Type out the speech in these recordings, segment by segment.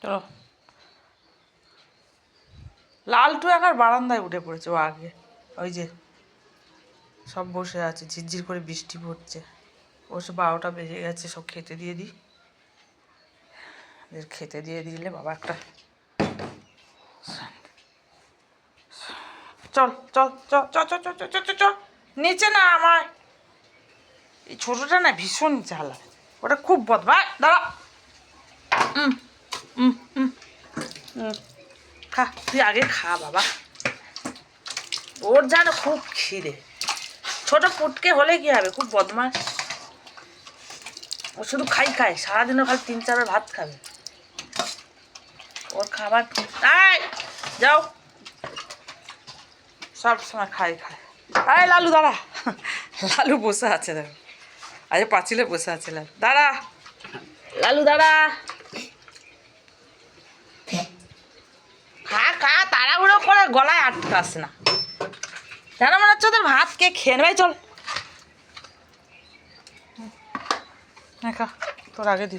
চলো। লালটু একার বারান্দায় উঠে পড়েছে, ও আগে ওই যে সব বসে আছে, ঝিরঝির করে বৃষ্টি পড়ছে। অবশ্য 12টা বেজে গেছে, সব খেতে দিয়ে দিই। এদের খেতে দিয়ে দিলে বাবা একটা চল চল চল চল চল চল চল চল চল নিচে না, আমার এই ছোটোটা না ভীষণ জ্বালা, ওটা খুব বদমাই। দাঁড়া, খা, তুই আগে খা বাবা। ওর যেন খুব খিদে, ছোট পুটকে হলে কি হবে, খুব বদমাস। ও শুধু খায়, সারাদিনও খালি 3-4 বার ভাত খাবে। ওর খাবার যাও, সব সময় খায়। আরে লালু দাঁড়া, লালু বসে আছে, দেখো আরে পাঁচিলে বসে আছে লালু। দাঁড়া লালু দাঁড়া, খা তাড়াহুড়ো করে গলায় আটকাস না, যেন মনে হচ্ছে ওদের ভাত কে খেয়ে নেবে। চল খা, তোর আগে দি।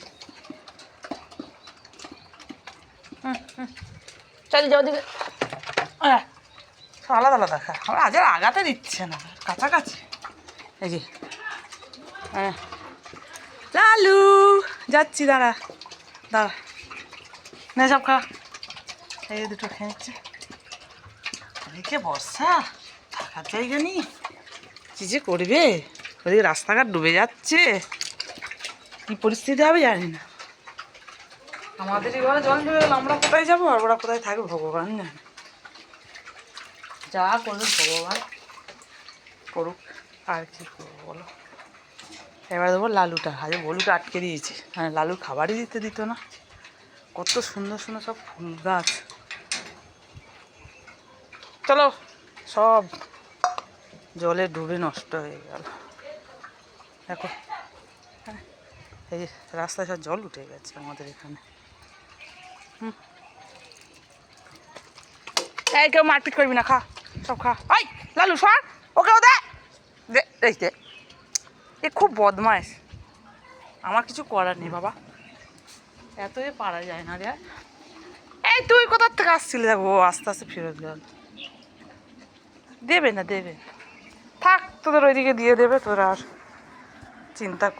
চল যাও দিকে, আলাদা আলাদা খা, আমার আজ আর আগাতে দিচ্ছে না, কাছাকাছি। এই যে লালু যাচ্ছি, দাঁড়া দাঁড়া, নে সব খা। এই দুটো খেয়ে নিচ্ছে, এদিকে বর্ষা, থাকার জায়গা নেই, কী যে করবে। ওদিকে রাস্তাঘাট ডুবে যাচ্ছে, কী পরিস্থিতি হবে জানি না। আমাদেরই ঘরে জল ঢুকে গেল, আমরা কোথায় যাবো আর ওরা কোথায় থাকবে ভগবান জানে। যা করবে ভগবান করুক, আর কি করবো বলো। এবার দেবো লালুটা, আজকে বলুটা আটকে দিয়েছি, হ্যাঁ লালু খাবারই দিত না। কত সুন্দর সুন্দর সব ফুল গাছ, চলো সব জলে ডুবে নষ্ট হয়ে গেল। দেখো এই যে রাস্তায় সব জল উঠে গেছে আমাদের এখানে। এই কেউ মারপিট করবি না, খা সব খা। ওই লালু সর, ওকেও দে দে দে। এ খুব বদমাইশ, আমার কিছু করার নেই বাবা, এত এ পারা যায় না রে। এই তুই কোথার থেকে আসছিলি, দেখো আস্তে আস্তে ফেরত গেল। দেবে না, থাক, তোদের ওইদিকে দিয়ে দেবে, তোরা আর চিন্তা